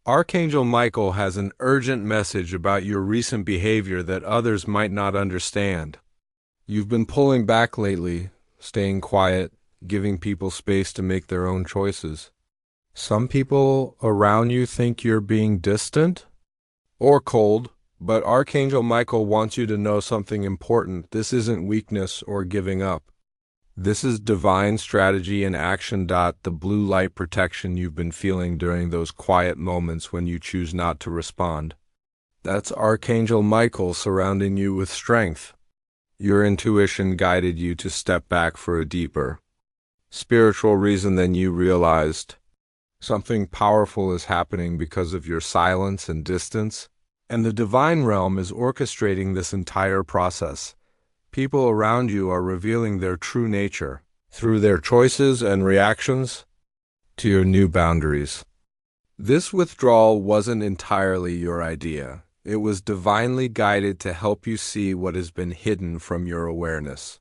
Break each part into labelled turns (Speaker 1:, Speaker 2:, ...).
Speaker 1: Archangel Michael has an urgent message about your recent behavior that others might not understand. You've been pulling back lately, staying quiet, giving people space to make their own choices. Some people around you think you're being distant or cold, but Archangel Michael wants you to know something important. This isn't weakness or giving up. This is divine strategy in action. The blue light protection you've been feeling during those quiet moments when you choose not to respond. That's Archangel Michael surrounding you with strength. Your intuition guided you to step back for a deeper spiritual reason than you realized. Something powerful is happening because of your silence and distance, and the divine realm is orchestrating this entire process. People around you are revealing their true nature through their choices and reactions to your new boundaries. This withdrawal wasn't entirely your idea. It was divinely guided to help you see what has been hidden from your awareness.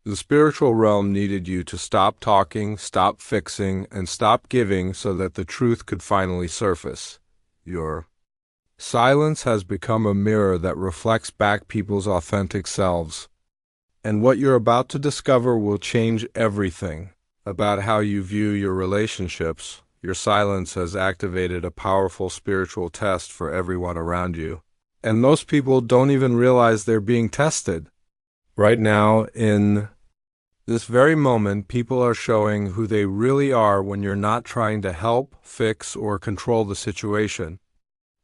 Speaker 1: The spiritual realm needed you to stop talking, stop fixing, and stop giving so that the truth could finally surface. Your silence has become a mirror that reflects back people's authentic selves. And what you're about to discover will change everything about how you view your relationships. Your silence has activated a powerful spiritual test for everyone around you. And most people don't even realize they're being tested. Right now, in this very moment, people are showing who they really are when you're not trying to help, fix, or control the situation.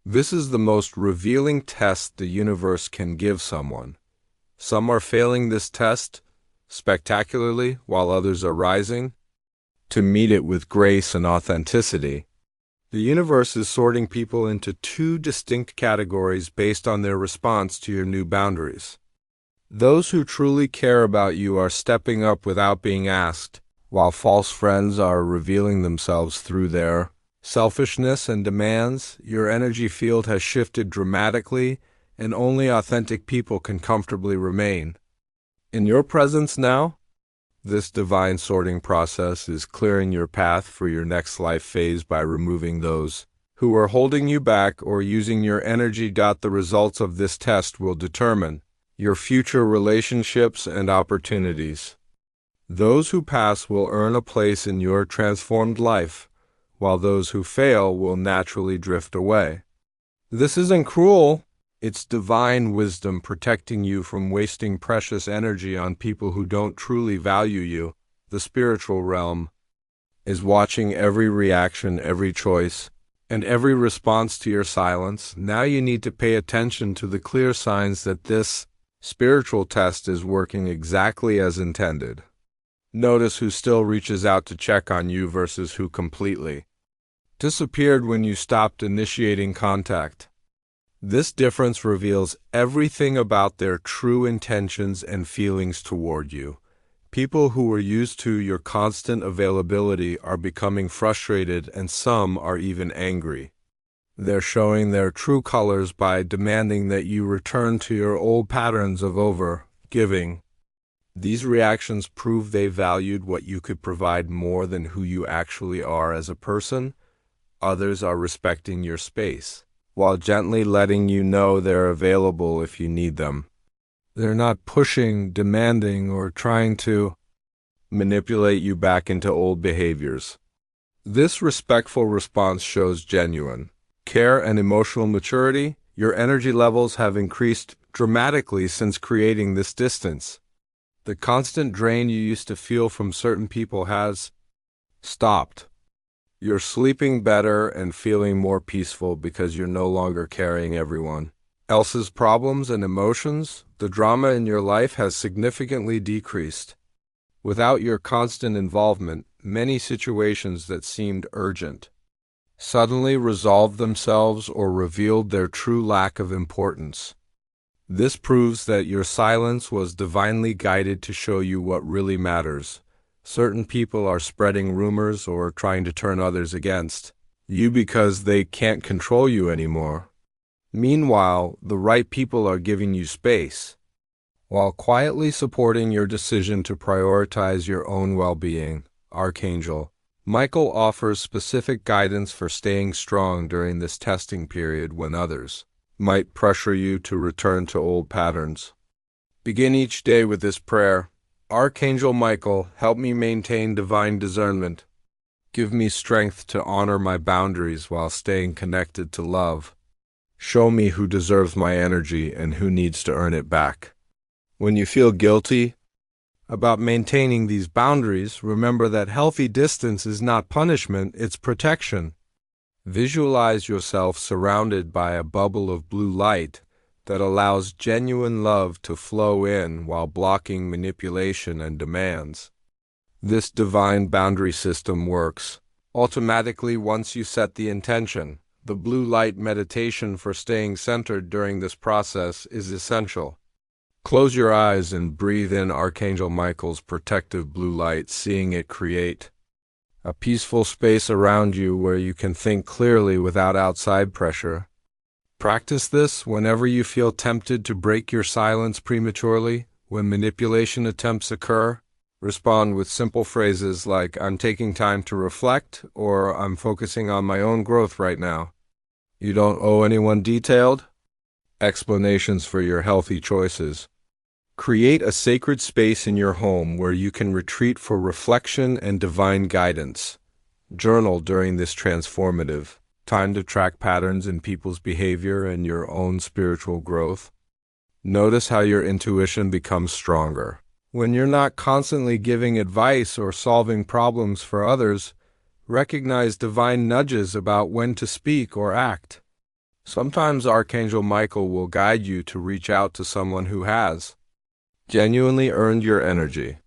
Speaker 1: This is the most revealing test the universe can give someone. Some are failing this test spectacularly, while others are rising to meet it with grace and authenticity. The universe is sorting people into two distinct categories based on their response to your new boundaries. Those who truly care about you are stepping up without being asked, while false friends are revealing themselves through their selfishness and demands. Your energy field has shifted dramatically, and only authentic people can comfortably remain in your presence now. This divine sorting process is clearing your path for your next life phase by removing those who are holding you back or using your energy. The results of this test will determine your future relationships and opportunities. Those who pass will earn a place in your transformed life, while those who fail will naturally drift away. This isn't cruel. It's divine wisdom protecting you from wasting precious energy on people who don't truly value you. The spiritual realm is watching every reaction, every choice, and every response to your silence. Now you need to pay attention to the clear signs that this spiritual test is working exactly as intended. Notice who still reaches out to check on you versus who completely disappeared when you stopped initiating contact. This difference reveals everything about their true intentions and feelings toward you. People who are used to your constant availability are becoming frustrated, and some are even angry. They're showing their true colors by demanding that you return to your old patterns of over-giving. These reactions prove they valued what you could provide more than who you actually are as a person. Others are respecting your space, while gently letting you know they're available if you need them. They're not pushing, demanding, or trying to manipulate you back into old behaviors. This respectful response shows genuine care and emotional maturity. Your energy levels have increased dramatically since creating this distance. The constant drain you used to feel from certain people has stopped. You're sleeping better and feeling more peaceful because you're no longer carrying everyone else's problems and emotions. The drama in your life has significantly decreased. Without your constant involvement, many situations that seemed urgent suddenly resolved themselves or revealed their true lack of importance. This proves that your silence was divinely guided to show you what really matters. Certain people are spreading rumors or trying to turn others against you because they can't control you anymore. Meanwhile, the right people are giving you space, while quietly supporting your decision to prioritize your own well-being. Archangel Michael offers specific guidance for staying strong during this testing period when others might pressure you to return to old patterns. Begin each day with this prayer: Archangel Michael, help me maintain divine discernment. Give me strength to honor my boundaries while staying connected to love. Show me who deserves my energy and who needs to earn it back. When you feel guilty about maintaining these boundaries, remember that healthy distance is not punishment, it's protection. Visualize yourself surrounded by a bubble of blue light that allows genuine love to flow in while blocking manipulation and demands. This divine boundary system works automatically once you set the intention. The blue light meditation for staying centered during this process is essential. Close your eyes and breathe in Archangel Michael's protective blue light, seeing it create a peaceful space around you where you can think clearly without outside pressure. Practice this whenever you feel tempted to break your silence prematurely. When manipulation attempts occur, respond with simple phrases like, I'm taking time to reflect, or I'm focusing on my own growth right now. You don't owe anyone detailed explanations for your healthy choices. Create a sacred space in your home where you can retreat for reflection and divine guidance. Journal during this transformative time to track patterns in people's behavior and your own spiritual growth. Notice how your intuition becomes stronger. When you're not constantly giving advice or solving problems for others, recognize divine nudges about when to speak or act. Sometimes Archangel Michael will guide you to reach out to someone who has genuinely earned your energy.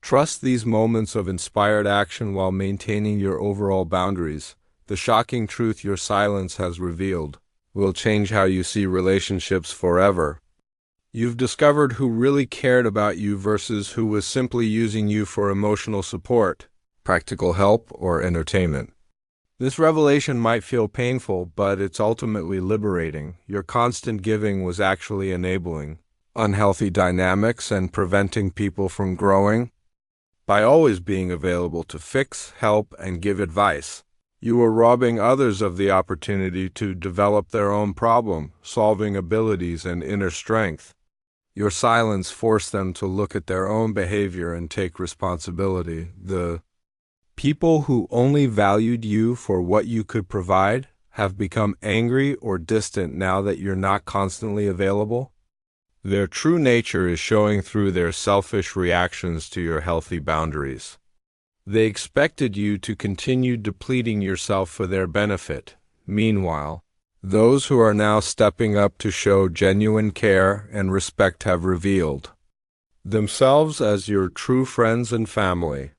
Speaker 1: Trust these moments of inspired action while maintaining your overall boundaries. The shocking truth your silence has revealed will change how you see relationships forever. You've discovered who really cared about you versus who was simply using you for emotional support, practical help, or entertainment. This revelation might feel painful, but it's ultimately liberating. Your constant giving was actually enabling unhealthy dynamics and preventing people from growing. By always being available to fix, help, and give advice, you were robbing others of the opportunity to develop their own problem-solving abilities and inner strength. Your silence forced them to look at their own behavior and take responsibility. The people who only valued you for what you could provide have become angry or distant now that you're not constantly available. Their true nature is showing through their selfish reactions to your healthy boundaries. They expected you to continue depleting yourself for their benefit. Meanwhile, those who are now stepping up to show genuine care and respect have revealed themselves as your true friends and family.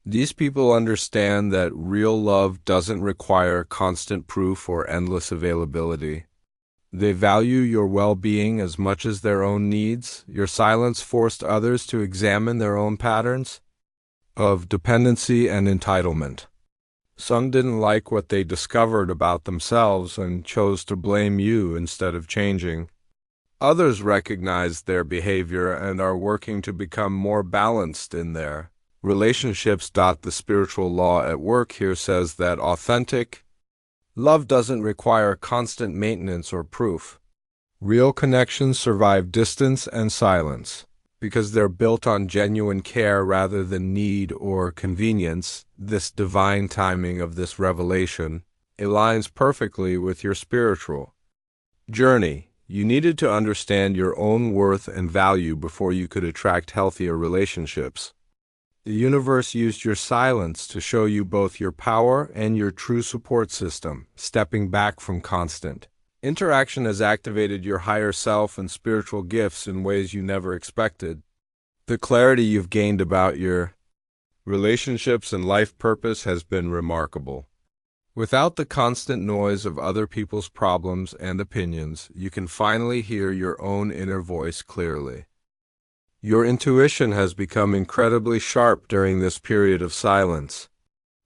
Speaker 1: These people understand that real love doesn't require constant proof or endless availability. They value your well-being as much as their own needs. Your silence forced others to examine their own patterns of dependency and entitlement. Some didn't like what they discovered about themselves and chose to blame you instead of changing. Others recognized their behavior and are working to become more balanced in their relationships. The spiritual law at work here says that authentic love doesn't require constant maintenance or proof. Real connections survive distance and silence because they're built on genuine care rather than need or convenience. This divine timing of this revelation aligns perfectly with your spiritual journey. You needed to understand your own worth and value before you could attract healthier relationships. The universe used your silence to show you both your power and your true support system. Stepping back from constant interaction has activated your higher self and spiritual gifts in ways you never expected. The clarity you've gained about your relationships and life purpose has been remarkable. Without the constant noise of other people's problems and opinions, you can finally hear your own inner voice clearly. Your intuition has become incredibly sharp during this period of silence.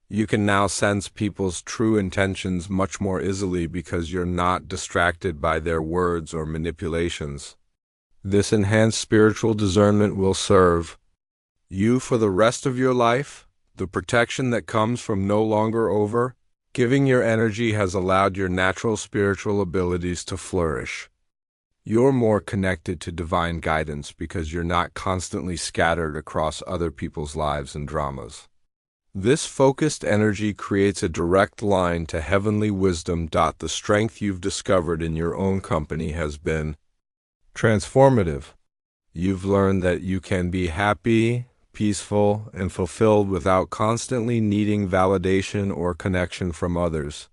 Speaker 1: You can now sense people's true intentions much more easily because you're not distracted by their words or manipulations. This enhanced spiritual discernment will serve you for the rest of your life. The protection that comes from no longer over giving your energy has allowed your natural spiritual abilities to flourish. You're more connected to divine guidance because you're not constantly scattered across other people's lives and dramas. This focused energy creates a direct line to heavenly wisdom. The strength you've discovered in your own company has been transformative. You've learned that you can be happy, peaceful, and fulfilled without constantly needing validation or connection from others.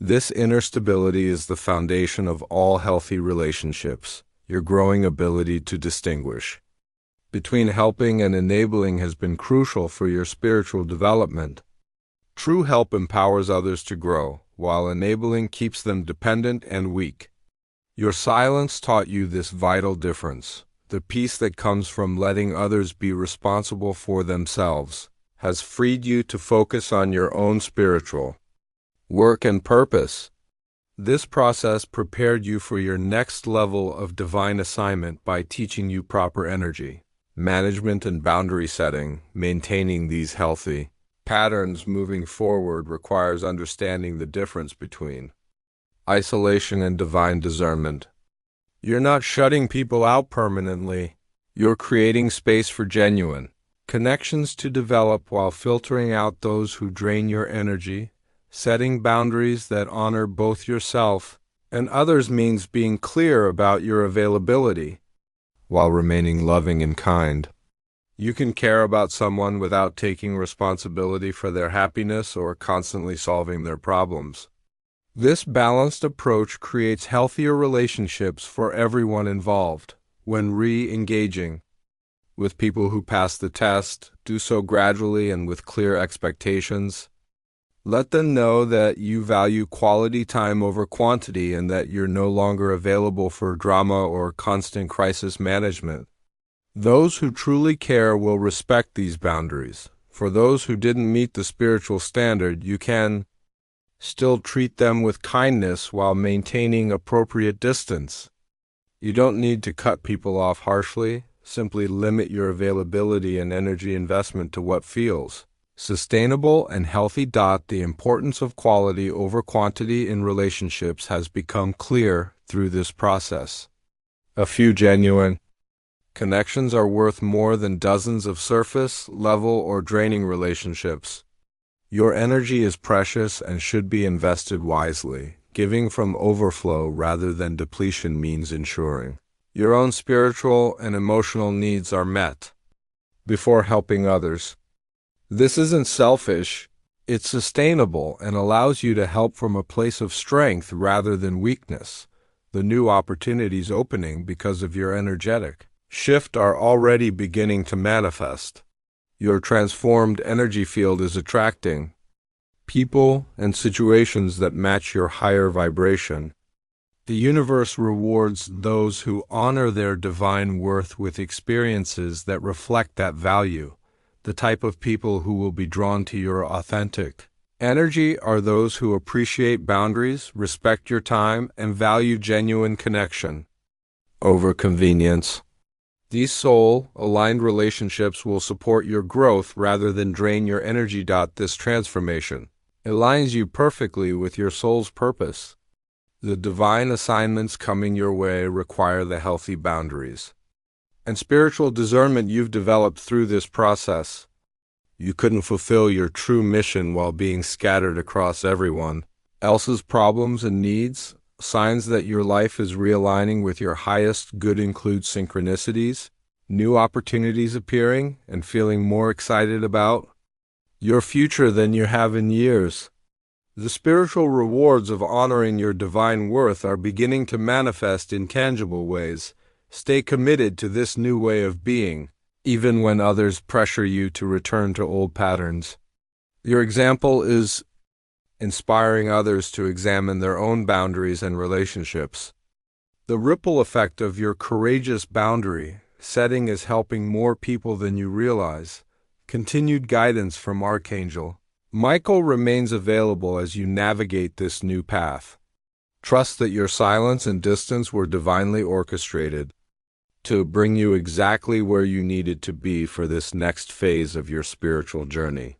Speaker 1: This inner stability is the foundation of all healthy relationships. Your growing ability to distinguish between helping and enabling has been crucial for your spiritual development. True help empowers others to grow, while enabling keeps them dependent and weak. Your silence taught you this vital difference. The peace that comes from letting others be responsible for themselves has freed you to focus on your own spiritual work and purpose. This process prepared you for your next level of divine assignment by teaching you proper energy management and boundary setting. Maintaining these healthy patterns moving forward requires understanding the difference between isolation and divine discernment. You're not shutting people out permanently. You're creating space for genuine connections to develop while filtering out those who drain your energy. Setting boundaries that honor both yourself and others means being clear about your availability while remaining loving and kind. You can care about someone without taking responsibility for their happiness or constantly solving their problems. This balanced approach creates healthier relationships for everyone involved. When re-engaging with people who pass the test, do so gradually and with clear expectations. Let them know that you value quality time over quantity and that you're no longer available for drama or constant crisis management. Those who truly care will respect these boundaries. For those who didn't meet the spiritual standard, you can still treat them with kindness while maintaining appropriate distance. You don't need to cut people off harshly. Simply limit your availability and energy investment to what feels sustainable and healthy. The importance of quality over quantity in relationships has become clear through this process. A few genuine connections are worth more than dozens of surface, level, or draining relationships. Your energy is precious and should be invested wisely. Giving from overflow rather than depletion means ensuring your own spiritual and emotional needs are met before helping others. This isn't selfish, it's sustainable and allows you to help from a place of strength rather than weakness. The new opportunities opening because of your energetic shift are already beginning to manifest. Your transformed energy field is attracting people and situations that match your higher vibration. The universe rewards those who honor their divine worth with experiences that reflect that value. The type of people who will be drawn to your authentic energy are those who appreciate boundaries, respect your time, and value genuine connection over convenience. These soul-aligned relationships will support your growth rather than drain your energy. This transformation aligns you perfectly with your soul's purpose. The divine assignments coming your way require the healthy boundaries and spiritual discernment you've developed through this process. You couldn't fulfill your true mission while being scattered across everyone else's problems and needs. Signs that your life is realigning with your highest good include synchronicities, new opportunities appearing, and feeling more excited about your future than you have in years. The spiritual rewards of honoring your divine worth are beginning to manifest in tangible ways. Stay committed to this new way of being, even when others pressure you to return to old patterns. Your example is inspiring others to examine their own boundaries and relationships. The ripple effect of your courageous boundary setting is helping more people than you realize. Continued guidance from Archangel Michael remains available as you navigate this new path. Trust that your silence and distance were divinely orchestrated to bring you exactly where you needed to be for this next phase of your spiritual journey.